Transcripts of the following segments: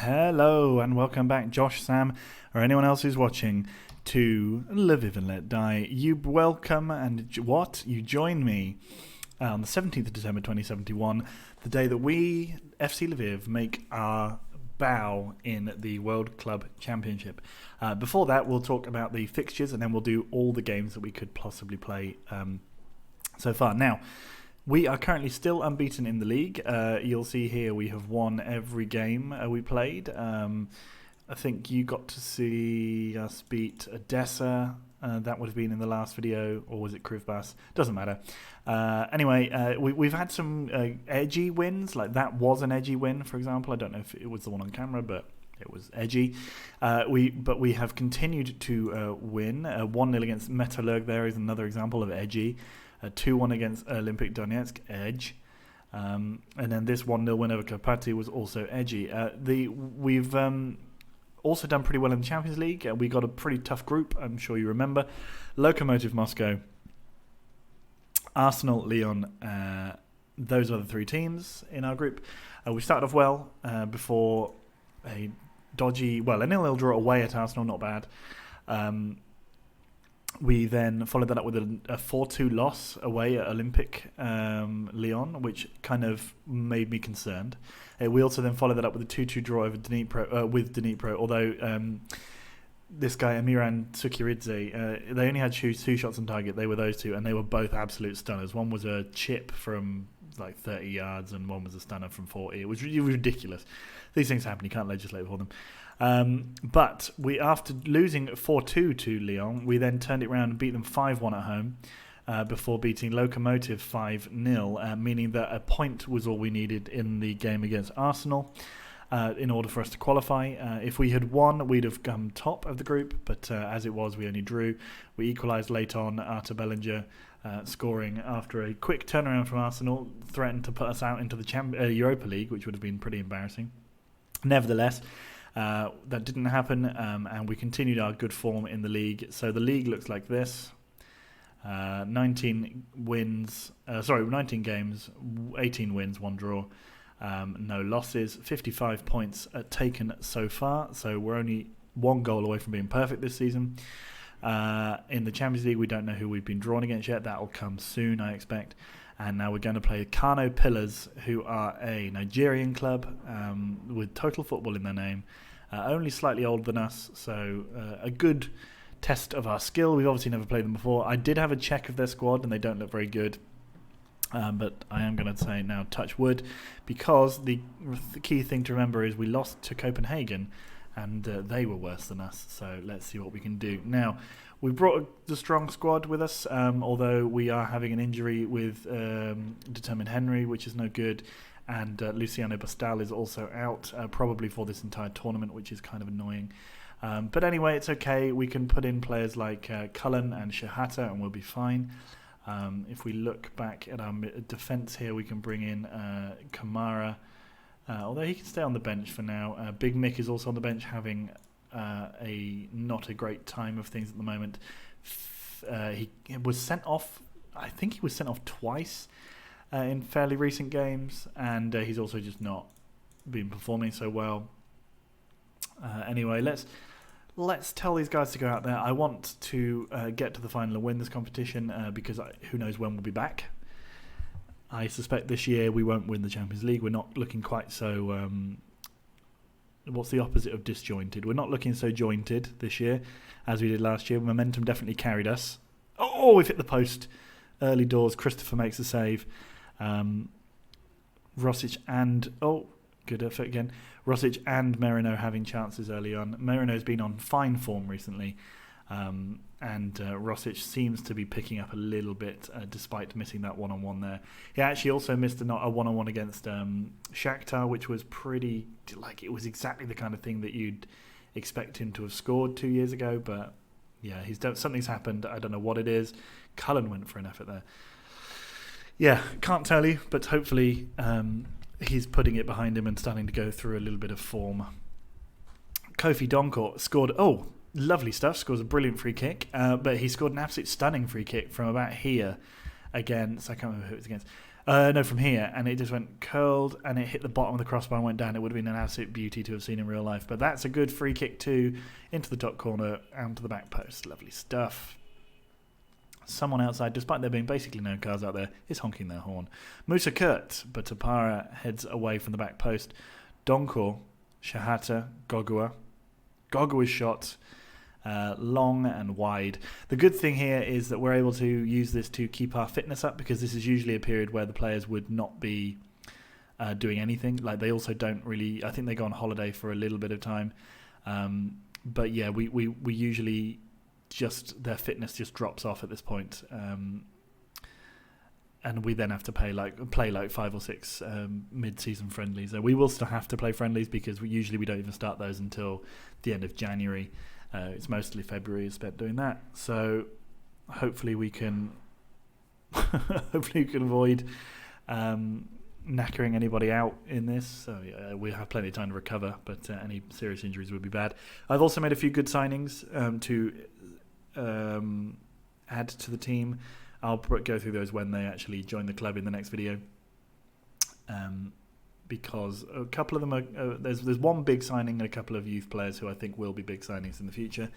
Hello and welcome back, Josh, Sam, or anyone else who's watching, to Lviv and Let Die. You welcome and you join me on the 17th of December 2071, the day that we, FC Lviv, make our bow in the World Club Championship. Before that, we'll talk about the fixtures and then we'll do all the games that we could possibly play so far. Now, we are currently still unbeaten in the league. You'll see here we have won every game we played. I think you got to see us beat Odessa. That would have been in the last video, or was it Krivbas? Doesn't matter. Anyway, we've had some edgy wins. Like that was an edgy win, for example. I don't know if it was the one on camera, but it was edgy. We have continued to win. 1-0 against Metallurg there is another example of edgy. 2-1 against Olympic Donetsk, edge. And then this 1-0 win over Karpaty was also edgy. We've also done pretty well in the Champions League. We got a pretty tough group, I'm sure you remember. Lokomotiv Moscow, Arsenal, Lyon, those are the three teams in our group. We started off well before a 0-0 draw away at Arsenal, not bad. We then followed that up with a 4-2 loss away at Olympic Lyon, which kind of made me concerned. We also then followed that up with a 2-2 draw over Dnipro, although this guy, Amiran Tsukiridze, they only had two shots on target. They were those two, and they were both absolute stunners. One was a chip from like 30 yards, and one was a stunner from 40. It was ridiculous. These things happen. You can't legislate for them. But after losing 4-2 to Lyon, we then turned it around and beat them 5-1 at home before beating Lokomotiv 5-0, meaning that a point was all we needed in the game against Arsenal in order for us to qualify. If we had won, we'd have come top of the group, but as it was, we only drew. We equalised late on. Artur Bellinger scoring after a quick turnaround from Arsenal threatened to put us out into the Europa League, which would have been pretty embarrassing. Nevertheless, that didn't happen, and we continued our good form in the league. So the league looks like this. 19 games, 18 wins, 1 draw, no losses, 55 points taken so far. So we're only 1 goal away from being perfect this season. In the Champions League, we don't know who we've been drawn against yet. That will come soon, I expect. And now we're going to play Kano Pillars, who are a Nigerian club with Total Football in their name, only slightly older than us, so a good test of our skill. We've obviously never played them before. I did have a check of their squad, and they don't look very good. But I am going to say now, touch wood, because the key thing to remember is we lost to Copenhagen, and they were worse than us, so let's see what we can do. Now, we brought the strong squad with us, although we are having an injury with Determined Henry, which is no good, and Luciano Bastal is also out, probably for this entire tournament, which is kind of annoying. But anyway, it's okay. We can put in players like Cullen and Shahata, and we'll be fine. If we look back at our defence here, we can bring in Kamara, although he can stay on the bench for now. Big Mick is also on the bench, having not a great time of things at the moment. He was sent off. I think he was sent off twice in fairly recent games, and he's also just not been performing so well. Anyway, let's tell these guys to go out there. I want to get to the final and win this competition because who knows when we'll be back. I suspect this year we won't win the Champions League. We're not looking quite so... what's the opposite of disjointed? We're not looking so jointed this year as we did last year. Momentum definitely carried us. Oh, we've hit the post. Early doors. Christopher makes a save. Rosic and... Oh, good effort again. Rosic and Merino having chances early on. Merino's been on fine form recently. And Rosic seems to be picking up a little bit despite missing that one-on-one there. He actually also missed a one-on-one against Shakhtar, which was pretty... it was exactly the kind of thing that you'd expect him to have scored 2 years ago. But yeah, something's happened. I don't know what it is. Cullen went for an effort there. Yeah, can't tell you, but hopefully he's putting it behind him and starting to go through a little bit of form. Kofi Donkor scored... Oh, lovely stuff. Scores a brilliant free kick. But he scored an absolute stunning free kick from about here against... I can't remember who it was against. No, from here, and it just went curled, and it hit the bottom of the crossbar and went down. It would have been an absolute beauty to have seen in real life. But that's a good free kick too, into the top corner, and to the back post. Lovely stuff. Someone outside, despite there being basically no cars out there, is honking their horn. Musa Kurt, but Tapara heads away from the back post. Donkor, Shahata, Gogua. Gogua's shot, long and wide. The good thing here is that we're able to use this to keep our fitness up, because this is usually a period where the players would not be doing anything. Like, they also don't really, I think they go on holiday for a little bit of time. But yeah, we usually just, their fitness just drops off at this point. And we then have to play like 5 or 6 mid-season friendlies. We will still have to play friendlies, because we don't even start those until the end of January. It's mostly February is spent doing that. So hopefully we can avoid knackering anybody out in this. So we have plenty of time to recover, but any serious injuries would be bad. I've also made a few good signings to add to the team. I'll go through those when they actually join the club in the next video, because a couple of them are there's one big signing and a couple of youth players who I think will be big signings in the future,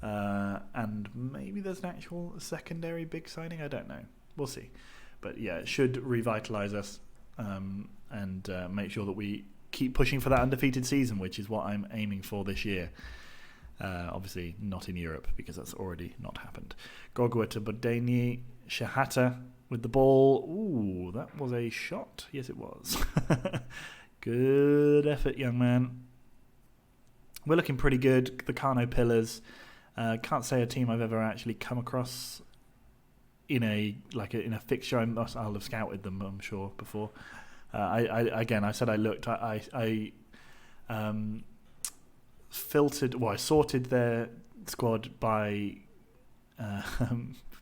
and maybe there's an actual secondary big signing. I don't know. We'll see. But yeah, it should revitalise us and make sure that we keep pushing for that undefeated season, which is what I'm aiming for this year. Obviously not in Europe, because that's already not happened. Gogua to Bodeni, Shahata with the ball. Ooh, that was a shot. Yes, it was. Good effort, young man. We're looking pretty good. The Kano Pillars. Can't say a team I've ever actually come across in a fixture. I'll have scouted them, I'm sure, before. I said I looked. I sorted their squad by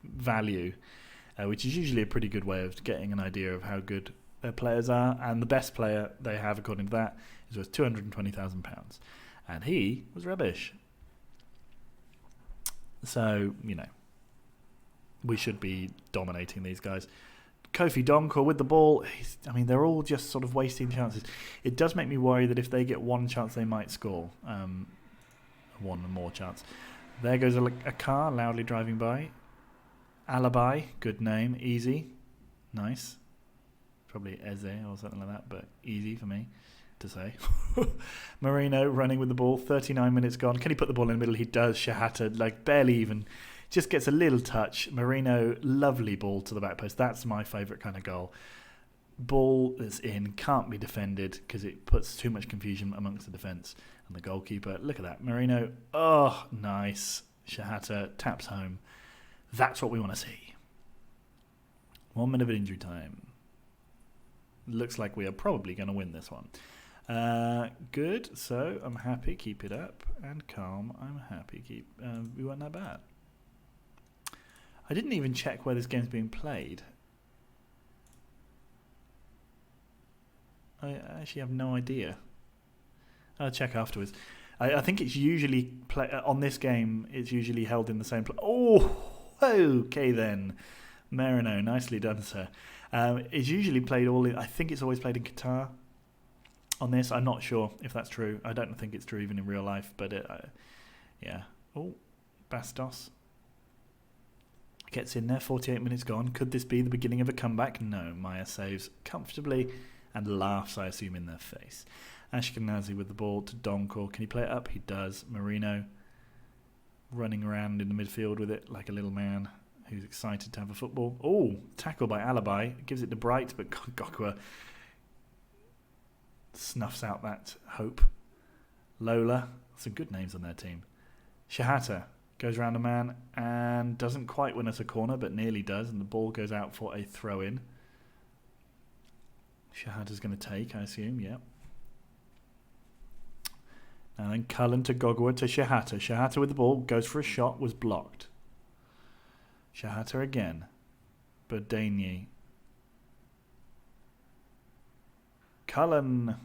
value, which is usually a pretty good way of getting an idea of how good their players are. And the best player they have, according to that, is worth £220,000, and he was rubbish. So we should be dominating these guys. Kofi Donkor with the ball. They're all just sort of wasting chances. It does make me worry that if they get one chance, they might score. One more chance. There goes a car loudly driving by. Alibi, good name, easy, nice. Probably Eze or something like that, but easy for me to say. Marino running with the ball. 39 minutes gone. Can he put the ball in the middle? He does. Shahata, barely even. Just gets a little touch. Marino, lovely ball to the back post. That's my favourite kind of goal. Ball that's in, can't be defended because it puts too much confusion amongst the defence and the goalkeeper. Look at that. Marino, oh, nice. Shahata taps home. That's what we want to see. 1 minute of injury time. Looks like we are probably going to win this one. Good. So I'm happy. Keep it up. And calm. I'm happy. We weren't that bad. I didn't even check where this game's being played. I actually have no idea. I'll check afterwards. I think it's usually on this game. It's usually held in the same place. Oh, okay then. Marino, nicely done, sir. It's usually played I think it's always played in Qatar. On this, I'm not sure if that's true. I don't think it's true even in real life. But yeah. Oh, Bastos gets in there. 48 minutes gone. Could this be the beginning of a comeback? No. Maya saves comfortably and laughs, I assume, in their face. Ashkenazi with the ball to Donkor. Can he play it up? He does. Marino running around in the midfield with it like a little man who's excited to have a football. Oh, tackle by Alibi. Gives it to Bright, but Gokwa snuffs out that hope. Lola. Some good names on their team. Shahata goes around a man and doesn't quite win us a corner, but nearly does, and the ball goes out for a throw-in. Shahata's going to take, I assume, yeah. And then Cullen to Gogwa to Shahata. Shahata with the ball, goes for a shot, was blocked. Shahata again. Bodeni. Cullen.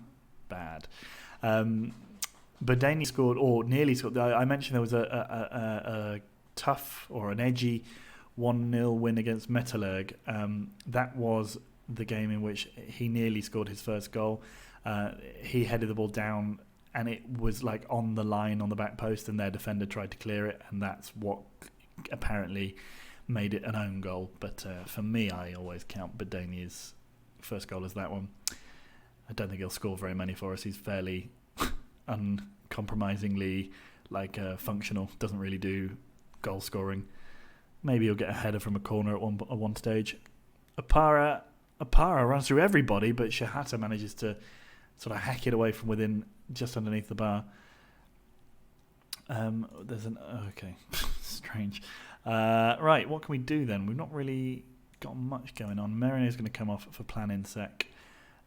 Bad. Bodeni scored, or nearly scored. I mentioned there was a tough or an edgy 1-0 win against Metallurg. That was the game in which he nearly scored his first goal. He headed the ball down and it was like on the line on the back post, and their defender tried to clear it, and that's what apparently made it an own goal. But for me, I always count Bedania's first goal as that one. I don't think he'll score very many for us. He's fairly uncompromisingly functional, doesn't really do goal scoring. Maybe he'll get a header from a corner at one stage. Apara runs through everybody, but Shahata manages to sort of hack it away from within, just underneath the bar. Strange. Right, what can we do then? We've not really got much going on. Merino's going to come off for plan in sec.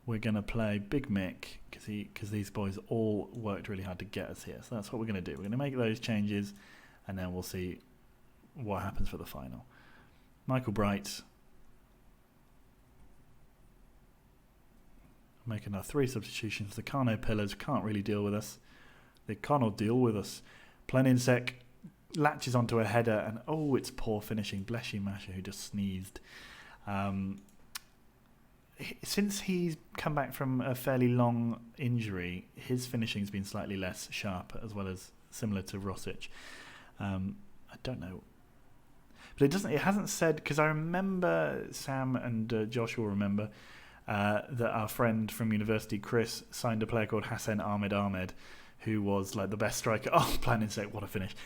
We're going to play Big Mick because these boys all worked really hard to get us here. So that's what we're going to do. We're going to make those changes, and then we'll see what happens for the final. Michael Bright making our 3 substitutions. The Carno Pillars can't really deal with us. They cannot deal with us. Pleninsek latches onto a header, and it's poor finishing. Bless you, Masha, who just sneezed. Since he's come back from a fairly long injury, his finishing's been slightly less sharp, as well as similar to Rosic. I don't know. But it hasn't said, because I remember Sam and Josh will remember that our friend from university, Chris, signed a player called Hassan Ahmed, who was like the best striker. Oh, planning sake, what a finish.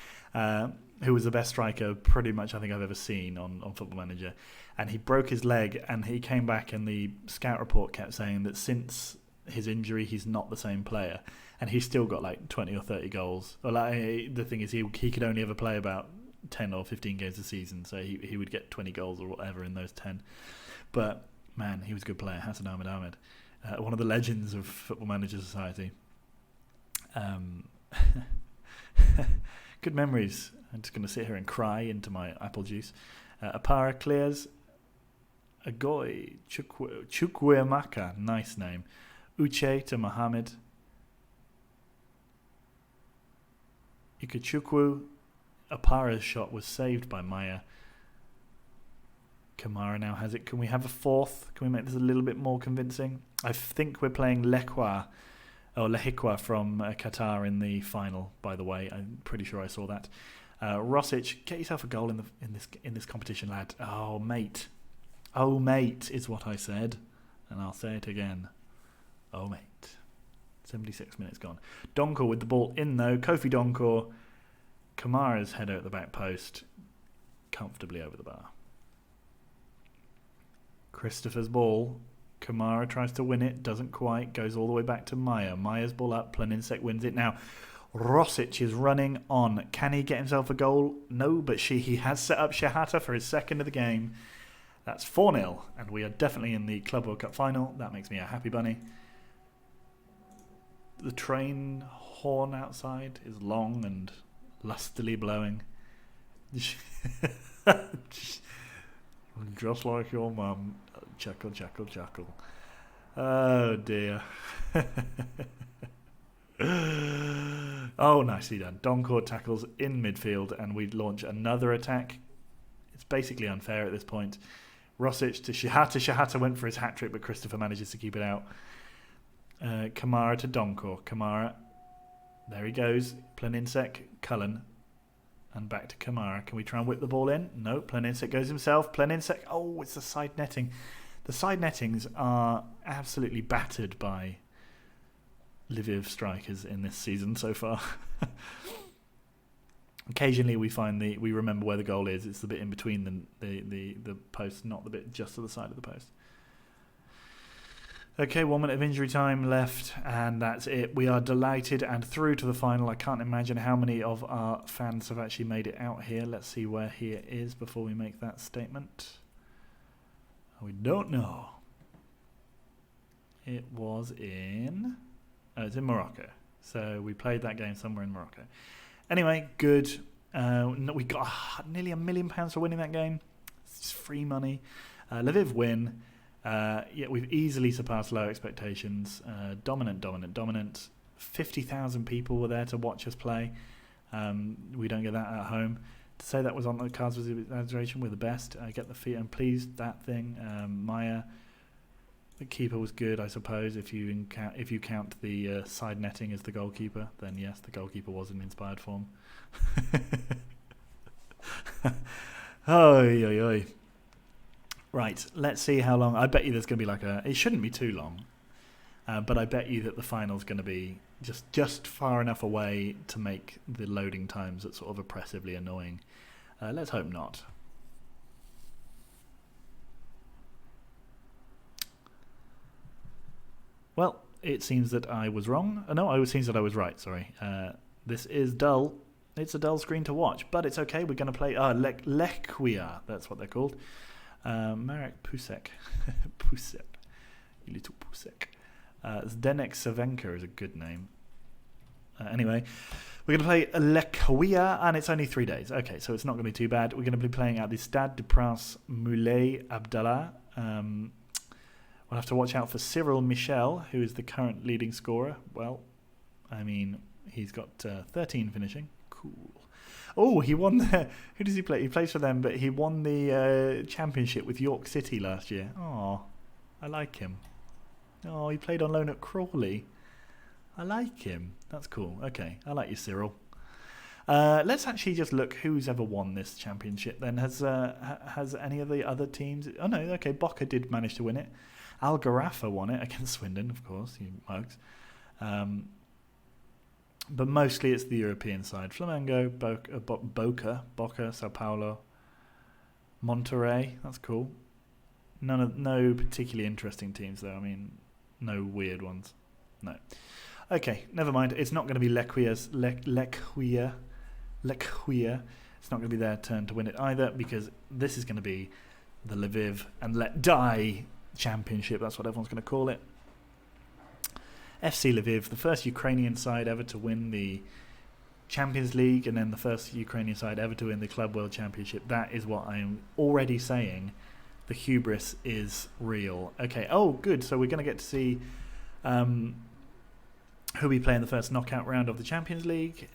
Who was the best striker pretty much I think I've ever seen on Football Manager. And he broke his leg, and he came back, and the scout report kept saying that since his injury, he's not the same player. And he's still got like 20 or 30 goals. Or the thing is, he could only ever play about 10 or 15 games a season, so he would get 20 goals or whatever in those 10. But man, he was a good player. Hassan Ahmed, one of the legends of Football Manager Society. Good memories. I'm just going to sit here and cry into my apple juice. Apara clears. Agoy Chukwuemeka, nice name. Uche to Mohammed. Ikechukwu. Apara's shot was saved by Maya. Kamara now has it. Can we have a fourth? Can we make this a little bit more convincing? I think we're playing Lehikwa from Qatar in the final, by the way. I'm pretty sure I saw that. Rosic, get yourself a goal in this competition, lad. Oh, mate. Oh, mate is what I said. And I'll say it again. Oh, mate. 76 minutes gone. Donkor with the ball in, though. Kofi Donkor. Kamara's header at the back post. Comfortably over the bar. Christopher's ball. Kamara tries to win it. Doesn't quite. Goes all the way back to Maya. Maya's ball up. Planinsek wins it. Now, Rosic is running on. Can he get himself a goal? No, but he has set up Shahata for his second of the game. That's 4-0, and we are definitely in the Club World Cup final. That makes me a happy bunny. The train horn outside is long and lustily blowing. Just like your mum. Chuckle, chuckle, chuckle. Oh, dear. Oh, nicely done. Donkor tackles in midfield, and we launch another attack. It's basically unfair at this point. Rosic to Shahata. Shahata went for his hat-trick, but Christopher manages to keep it out. Kamara to Donkor. Kamara. There he goes. Planinsek. Cullen. And back to Kamara. Can we try and whip the ball in? No. Planinsek goes himself. Planinsek. Oh, it's the side netting. The side nettings are absolutely battered by Lviv strikers in this season so far. Occasionally we remember where the goal is. It's the bit in between the post, not the bit just to the side of the post. Okay, 1 minute of injury time left, and that's it. We are delighted and through to the final. I can't imagine how many of our fans have actually made it out here. Let's see where he is before we make that statement. We don't know. It was in... it's in Morocco. So we played that game somewhere in Morocco. Anyway, good. We got nearly £1 million for winning that game. It's free money. Lviv win. We've easily surpassed low expectations. Dominant. 50,000 people were there to watch us play. We don't get that at home. To say that was on the cards was an exaggeration. We're the best. Get the feet and please that thing. Maya The keeper was good, I suppose. If you count the side netting as the goalkeeper, then yes, the goalkeeper was in inspired form. Oy, oy, oy. Right, let's see how long. I bet you there's going to be it shouldn't be too long, but I bet you that the final's going to be just far enough away to make the loading times that sort of oppressively annoying. Let's hope not. Well, it seems that I was wrong. No, it seems that I was right, sorry. This is dull. It's a dull screen to watch, but it's okay. We're going to play Lechwia. That's what they're called. Marek Pusek. Pusek. You little Pusek. Zdenek Savenka is a good name. Anyway, we're going to play Lechwia, and it's only 3 days. Okay, so it's not going to be too bad. We're going to be playing at the Stade de France Moulay Abdallah. We'll have to watch out for Cyril Michel, who is the current leading scorer. Well, I mean, he's got 13 finishing. Cool. Oh, he won who does he play? He plays for them, but he won the championship with York City last year. Oh, I like him. Oh, he played on loan at Crawley. I like him. That's cool. Okay, I like you, Cyril. Let's actually just look who's ever won this championship then. Has any of the other teams... Oh, no, okay, Boca did manage to win it. Al Gharafa won it against Swindon, of course, you mugs. But mostly it's the European side. Flamengo, Boca, Sao Paulo, Monterrey. That's cool. No particularly interesting teams though. I mean, no weird ones. No. Okay, never mind. It's not going to be Lechwia. It's not going to be their turn to win it either, because this is going to be the Lviv and Let Die Championship. That's what everyone's going to call it. FC Lviv, the first Ukrainian side ever to win the Champions League, and then the first Ukrainian side ever to win the Club World Championship. That is what I am already saying. The hubris is real. Okay, oh, good. So we're going to get to see who we play in the first knockout round of the Champions League.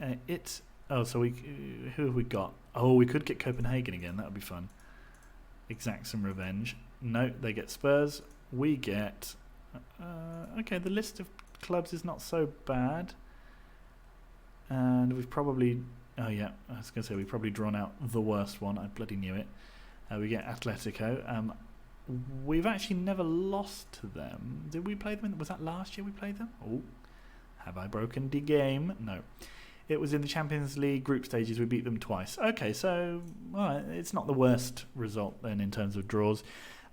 Who have we got? Oh, we could get Copenhagen again. That would be fun. Exact some revenge. No, they get Spurs. We get... okay, the list of clubs is not so bad. And we've probably... Oh, yeah, I was going to say we've probably drawn out the worst one. I bloody knew it. We get Atletico. We've actually never lost to them. Did we play them? Was that last year we played them? Oh, have I broken the game? No. It was in the Champions League group stages. We beat them twice. Okay, so it's not the worst result then in terms of draws.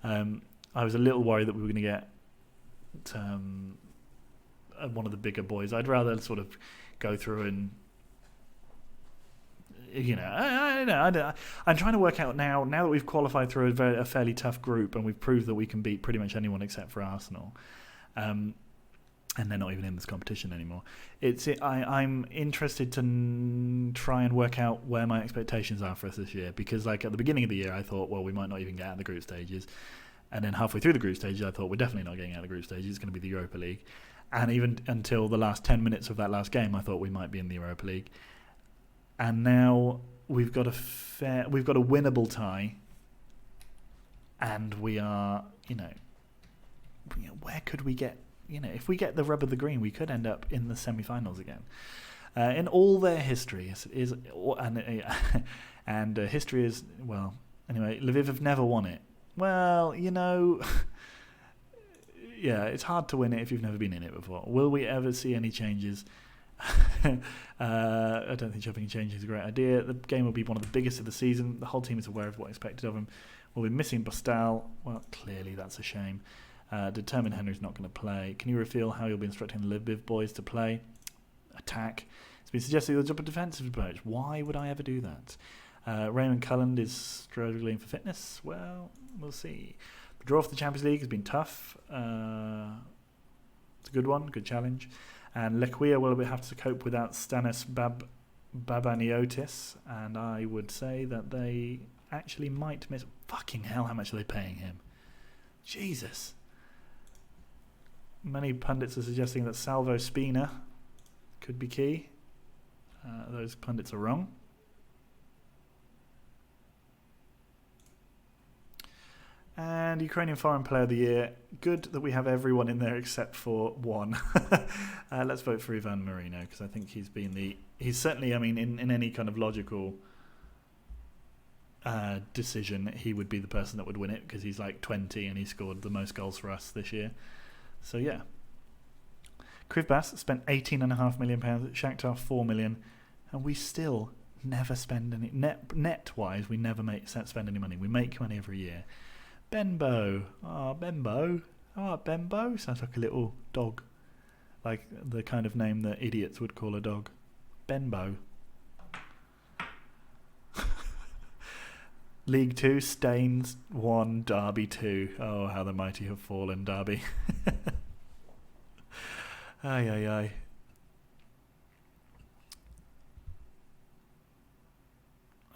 I was a little worried that we were going to get one of the bigger boys. I'd rather sort of go through and, I'm trying to work out now that we've qualified through a fairly tough group and we've proved that we can beat pretty much anyone except for Arsenal. And they're not even in this competition anymore. I'm interested to try and work out where my expectations are for us this year, because like at the beginning of the year I thought, well, we might not even get out of the group stages, and then halfway through the group stages I thought we're definitely not getting out of the group stages, it's going to be the Europa League, and even until the last 10 minutes of that last game I thought we might be in the Europa League, and now we've got a winnable tie, and we are, where could we get? If we get the rub of the green, we could end up in the semi-finals again. In all their history, and history is, well, anyway, Lviv have never won it. Well, yeah, it's hard to win it if you've never been in it before. Will we ever see any changes? I don't think shopping changes is a great idea. The game will be one of the biggest of the season. The whole team is aware of what expected of them. We'll be missing Bostal. Well, clearly that's a shame. Determined Henry's not going to play. Can you reveal how you'll be instructing the Lviv boys to play? Attack. It's been suggested you'll jump a defensive approach. Why would I ever do that? Raymond Cullen is struggling for fitness. Well, we'll see. The draw for the Champions League has been tough. It's a good one, good challenge. And Lechwia will have to cope without Stanis Babaniotis. And I would say that they actually might miss... Fucking hell, how much are they paying him? Jesus. Many pundits are suggesting that Salvo Spina could be key. Those pundits are wrong. And Ukrainian Foreign Player of the Year. Good that we have everyone in there except for one. Let's vote for Ivan Marino, because I think he's certainly, I mean, in any kind of logical decision, he would be the person that would win it, because he's like 20 and he scored the most goals for us this year. So yeah. Krivbas spent £18.5 million, Shakhtar 4 million, and we still never spend any net-wise. We never spend any money. We make money every year. Benbow. Benbow. Benbow sounds like a little dog, like the kind of name that idiots would call a dog. Benbow. League 2, Staines 1, Derby 2. Oh, how the mighty have fallen, Derby. Aye.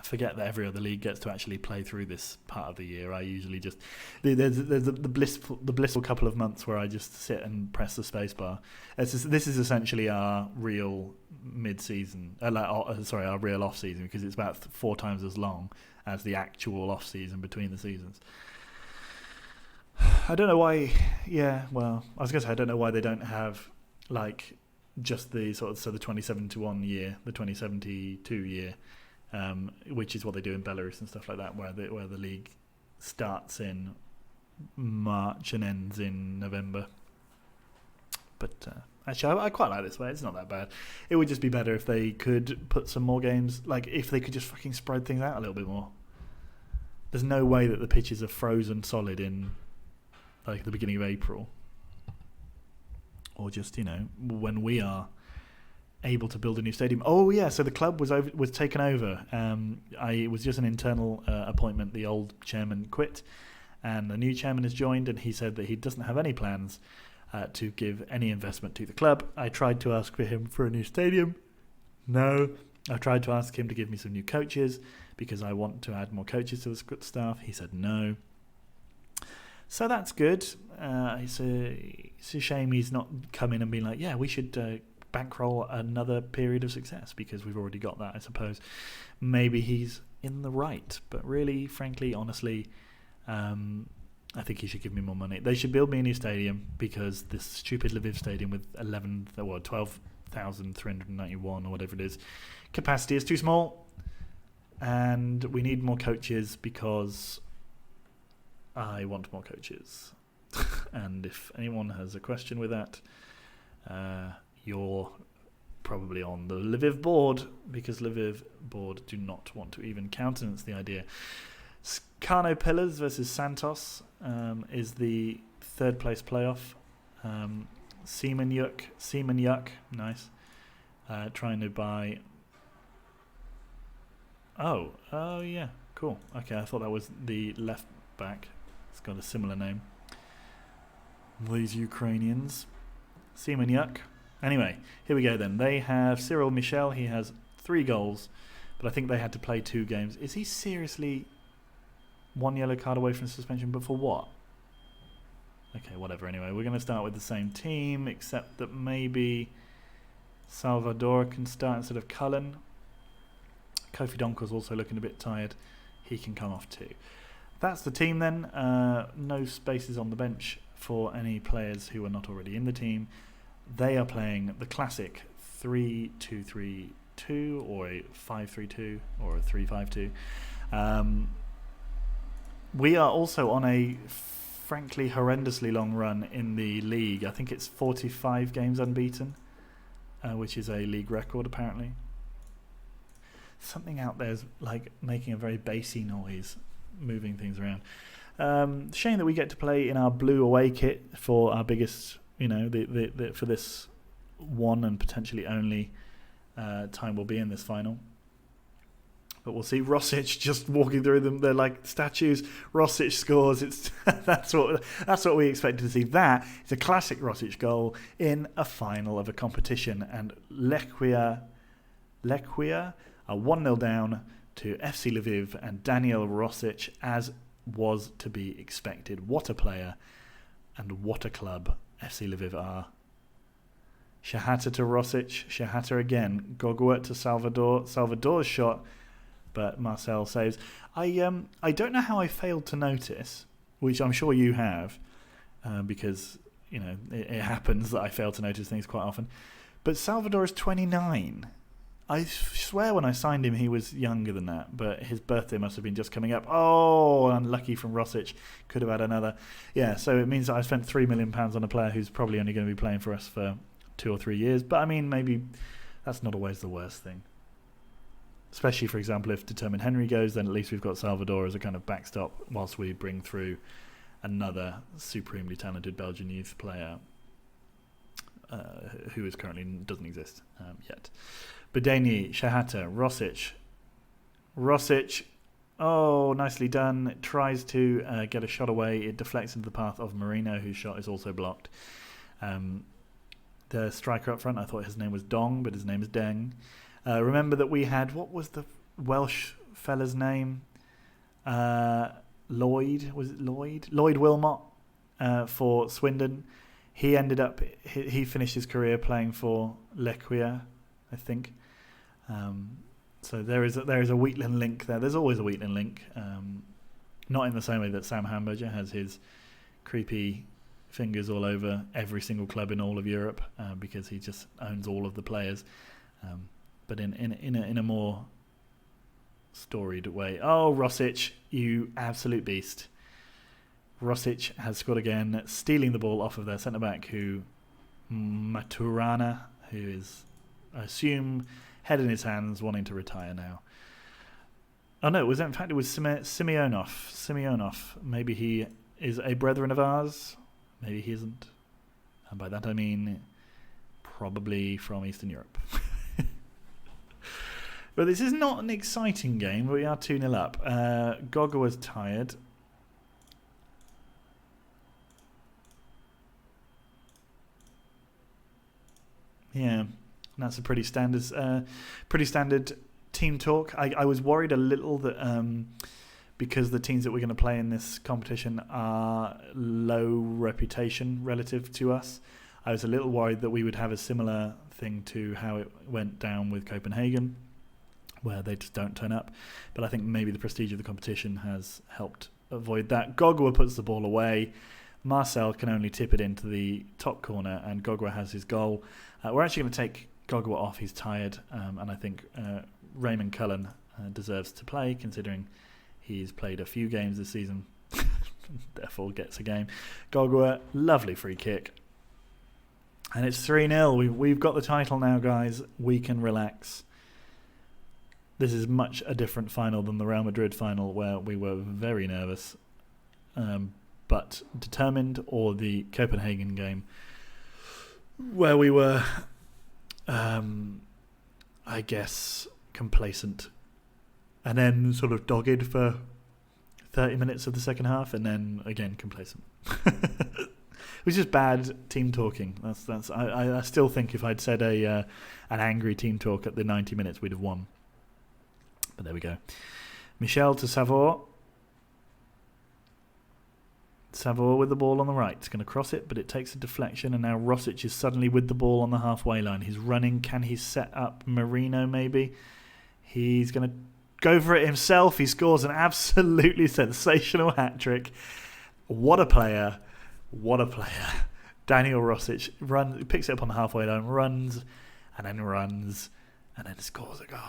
Forget that every other league gets to actually play through this part of the year. I usually just there's the blissful couple of months where I just sit and press the space bar. This is essentially our real mid-season, our real off-season, because it's about 4 times as long as the actual off-season between the seasons. I don't know why. Yeah, well, I was going to say I don't know why they don't have like just the the 2071 year, the 2072 year. Which is what they do in Belarus and stuff like that, where the league starts in March and ends in November. But actually, I quite like this way. It's not that bad. It would just be better if they could put some more games, like if they could just fucking spread things out a little bit more. There's no way that the pitches are frozen solid in like the beginning of April, or just when we are able to build a new stadium. Oh yeah, so the club was taken over. It was just an internal appointment. The old chairman quit, and the new chairman has joined, and he said that he doesn't have any plans to give any investment to the club. I tried to ask for him for a new stadium. No. I tried to ask him to give me some new coaches, because I want to add more coaches to the staff. He said no. So that's good. It's a shame he's not come in and been like, yeah, we should bankroll another period of success, because we've already got that, I suppose. Maybe he's in the right, but really, frankly, honestly, I think he should give me more money. They should build me a new stadium, because this stupid Lviv stadium with 12,391 or whatever it is capacity is too small, and we need more coaches, because I want more coaches. And if anyone has a question with that, you're probably on the Lviv board, because Lviv board do not want to even countenance the idea. Kano Pillars versus Santos is the third place playoff. Seaman nice. Trying to buy. Oh yeah, cool. Okay, I thought that was the left back. It's got a similar name. These Ukrainians. Seaman. Anyway, here we go then. They have Cyril Michel. He has 3 goals, but I think they had to play 2 games. Is he seriously 1 yellow card away from suspension? But for what? Okay, whatever. Anyway, we're going to start with the same team, except that maybe Salvador can start instead of Cullen. Kofi Donko's also looking a bit tired. He can come off too. That's the team then. No spaces on the bench for any players who are not already in the team. They are playing the classic 3-2-3-2 or a 5-3-2 or a 3-5-2. We are also on a frankly horrendously long run in the league. I think it's 45 games unbeaten, which is a league record apparently. Something out there's like making a very bassy noise, moving things around. Shame that we get to play in our blue away kit for our biggest, for this one and potentially only time we'll be in this final. But we'll see. Rosic just walking through them. They're like statues. Rosic scores. It's that's what we expected to see. That is a classic Rosic goal in a final of a competition. And Lechia are 1-0 down to FC Lviv and Daniel Rosic, as was to be expected. What a player and what a club FC Lviv are. Shahata to Rosic. Shahata again. Goguet to Salvador. Salvador's shot, but Marcel saves. I don't know how I failed to notice, which I'm sure you have, because it happens that I fail to notice things quite often. But Salvador is 29. I swear when I signed him he was younger than that, but his birthday must have been just coming up. Oh, unlucky from Rosic. Could have had another. Yeah, so it means that I spent £3 million on a player who's probably only going to be playing for us for 2 or 3 years. But I mean, maybe that's not always the worst thing. Especially, for example, if Determined Henry goes, then at least we've got Salvador as a kind of backstop whilst we bring through another supremely talented Belgian youth player who is currently doesn't exist yet. Bedeni, Shahata, Rosic. Oh, nicely done. Tries to get a shot away. It deflects into the path of Marino, whose shot is also blocked. The striker up front, I thought his name was Dong, but his name is Deng. Remember that we had, what was the Welsh fella's name? Lloyd, was it Lloyd? Lloyd Wilmot for Swindon. He ended up, he finished his career playing for Lequia, I think. So there is a Wheatland link there. There's always a Wheatland link. Not in the same way that Sam Hamburger has his creepy fingers all over every single club in all of Europe because he just owns all of the players. But in a more storied way. Oh, Rosic, you absolute beast. Rosic has scored again, stealing the ball off of their centre-back, Maturana, who is, I assume, head in his hands, wanting to retire now. Oh no, it was Simeonov. Maybe he is a brethren of ours. Maybe he isn't. And by that I mean probably from Eastern Europe. But this is not an exciting game. We are 2-0 up. Gogo was tired. Yeah, that's a pretty standard team talk. I was worried a little that because the teams that we're going to play in this competition are low reputation relative to us, I was a little worried that we would have a similar thing to how it went down with Copenhagen, where they just don't turn up. But I think maybe the prestige of the competition has helped avoid that. Gogwa puts the ball away. Marcel can only tip it into the top corner, and Gogwa has his goal. We're actually going to take Gogwa off. He's tired, and I think Raymond Cullen deserves to play, considering he's played a few games this season, therefore gets a game. Gogwa, lovely free kick. And it's 3-0. We've got the title now, guys. We can relax. This is much a different final than the Real Madrid final, where we were very nervous, but determined, or the Copenhagen game, where we were, I guess, complacent, and then sort of dogged for 30 minutes of the second half, and then again complacent. It was just bad team talking. I still think if I'd said an angry team talk at the 90 minutes, we'd have won. But there we go. Michel to Savor. Savor with the ball on the right. It's going to cross it, but it takes a deflection, and now Rosic is suddenly with the ball on the halfway line. He's running. Can he set up Marino, maybe? He's going to go for it himself. He scores an absolutely sensational hat-trick. What a player. What a player. Daniel Rosic picks it up on the halfway line, runs, and then scores a goal.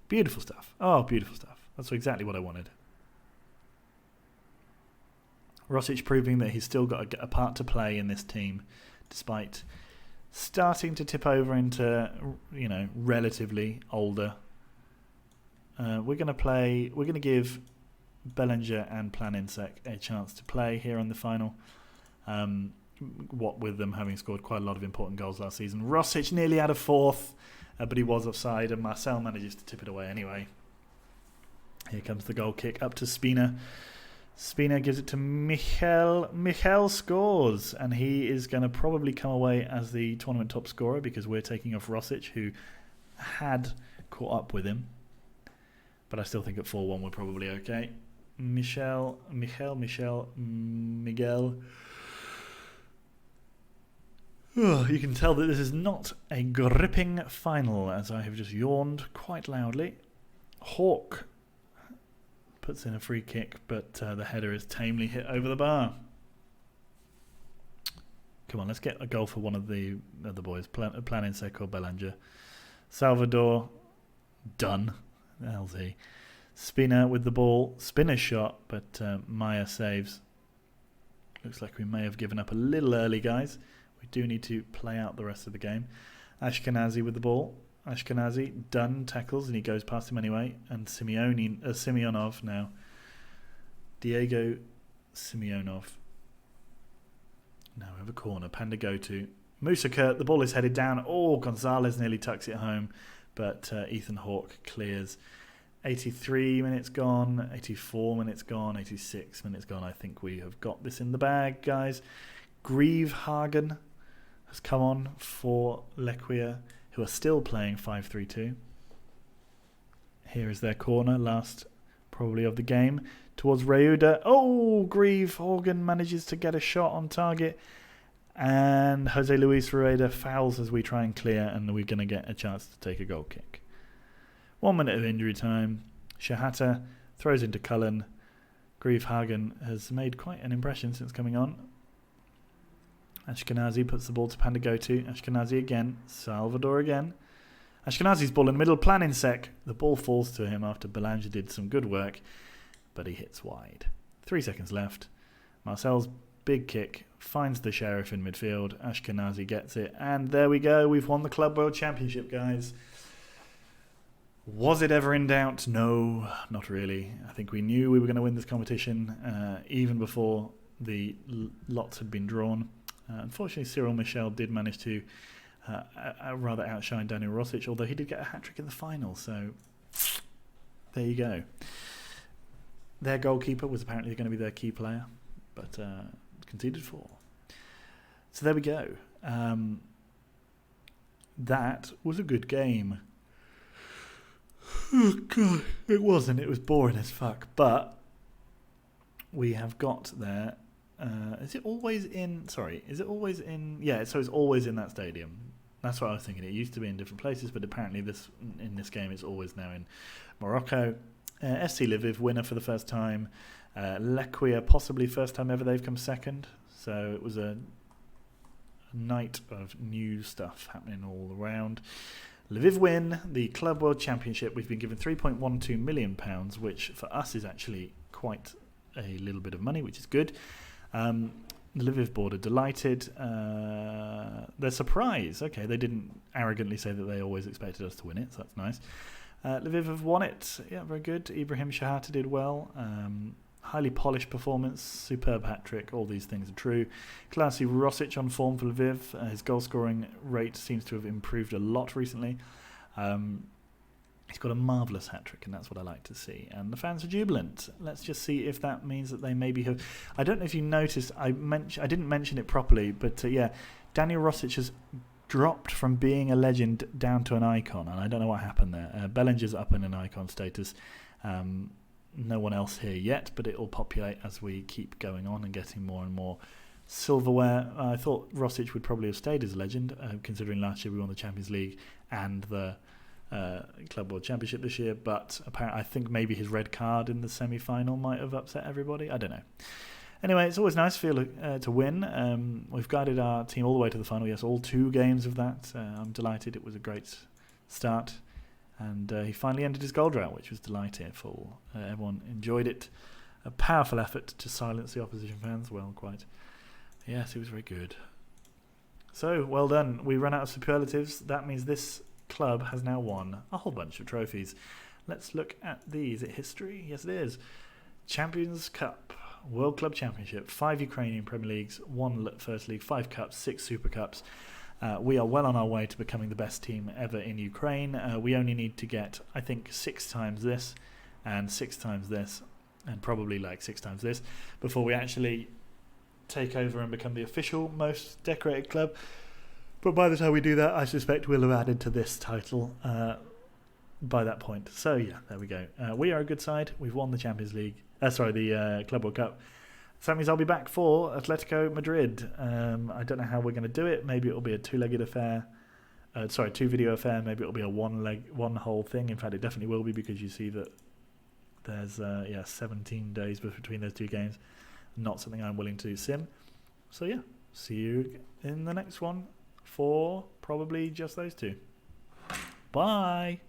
Beautiful stuff. Oh, beautiful stuff. That's exactly what I wanted. Rosic proving that he's still got a part to play in this team, despite starting to tip over into, relatively older. We're going to give Bellinger and Planinsek a chance to play here on the final. What with them having scored quite a lot of important goals last season. Rosic nearly had a fourth, but he was offside, and Marcel manages to tip it away anyway. Here comes the goal kick up to Spina. Spina gives it to Michel. Michel scores, and he is going to probably come away as the tournament top scorer because we're taking off Rosic, who had caught up with him. But I still think at 4-1 we're probably okay. Miguel. Oh, you can tell that this is not a gripping final, as I have just yawned quite loudly. Hawk puts in a free kick, but the header is tamely hit over the bar. Come on, let's get a goal for one of the other boys. Planinsek or Belanger. Salvador, done. The hell's he? Spinner with the ball. Spinner shot, but Maya saves. Looks like we may have given up a little early, guys. We do need to play out the rest of the game. Ashkenazi with the ball. Ashkenazi, done, tackles, and he goes past him anyway. And Simeonov now. Diego Simeonov. Now we have a corner. Panda go to. Musa Kurt, the ball is headed down. Oh, Gonzalez nearly tucks it home. But Ethan Hawke clears. 83 minutes gone, 84 minutes gone, 86 minutes gone. I think we have got this in the bag, guys. Grievhagen has come on for Lequia, who are still playing 5-3-2. Here is their corner, last probably of the game, towards Reuda. Oh, Grievhagen manages to get a shot on target. And Jose Luis Rueda fouls as we try and clear, and we're going to get a chance to take a goal kick. 1 minute of injury time. Shahata throws into Cullen. Grievhagen has made quite an impression since coming on. Ashkenazi puts the ball to Pandagotu. Ashkenazi again. Salvador again. Ashkenazi's ball in the middle. Planinsek. The ball falls to him after Belanger did some good work, but he hits wide. 3 seconds left. Marcel's big kick finds the Sheriff in midfield. Ashkenazi gets it. And there we go. We've won the Club World Championship, guys. Was it ever in doubt? No, not really. I think we knew we were going to win this competition even before the lots had been drawn. Unfortunately, Cyril Michel did manage to rather outshine Daniel Rosic, although he did get a hat-trick in the final. So there you go. Their goalkeeper was apparently going to be their key player, but conceded 4. So there we go. That was a good game. Oh God, it wasn't. It was boring as fuck. But we have got there. Is it always in? Sorry, is it always in? Yeah, so it's always in that stadium. That's what I was thinking. It used to be in different places, but apparently in this game it's always now in Morocco. SC Lviv winner for the first time. Lequia possibly first time ever they've come second. So it was a night of new stuff happening all around. Lviv win the Club World Championship. We've been given £3.12 million, which for us is actually quite a little bit of money, which is good. The Lviv board are delighted. They're surprised. Okay, they didn't arrogantly say that they always expected us to win it, so that's nice. Lviv have won it. Yeah, very good. Ibrahim Shahata did well. Highly polished performance, superb hat-trick, all these things are true. Klasi Rosic on form for Lviv. His goal-scoring rate seems to have improved a lot recently. He's got a marvellous hat-trick, and that's what I like to see. And the fans are jubilant. Let's just see if that means that they maybe have... I don't know if you noticed, I didn't mention it properly, but yeah, Daniel Rosic has dropped from being a legend down to an icon, and I don't know what happened there. Bellinger's up in an icon status. No one else here yet, but it will populate as we keep going on and getting more and more silverware. I thought Rosic would probably have stayed as a legend, considering last year we won the Champions League and the Club World Championship this year, but apparently I think maybe his red card in the semi-final might have upset everybody. I don't know. Anyway, it's always nice to win. We've guided our team all the way to the final. Yes, all 2 games of that. I'm delighted. It was a great start. And he finally ended his goal drought, which was delightful. Everyone enjoyed it. A powerful effort to silence the opposition fans. Well, quite. Yes, it was very good. So, well done. We ran out of superlatives. That means this club has now won a whole bunch of trophies. Let's look at these. Is it history? Yes, it is. Champions Cup, World Club Championship, 5 Ukrainian Premier Leagues, 1 First League, 5 Cups, 6 Super Cups. We are well on our way to becoming the best team ever in Ukraine. We only need to get, I think, 6 times this and 6 times this and probably like 6 times this before we actually take over and become the official most decorated club. But by the time we do that, I suspect we'll have added to this title by that point. So yeah, there we go. We are a good side. We've won the Champions League. The Club World Cup. So that means I'll be back for Atletico Madrid. I don't know how we're going to do it. Maybe it'll be a 2-legged affair. 2-video affair. Maybe it'll be a one whole thing. In fact, it definitely will be, because you see that There's 17 days between those two games. Not something I'm willing to sim. So yeah, see you in the next one for probably just those two. Bye.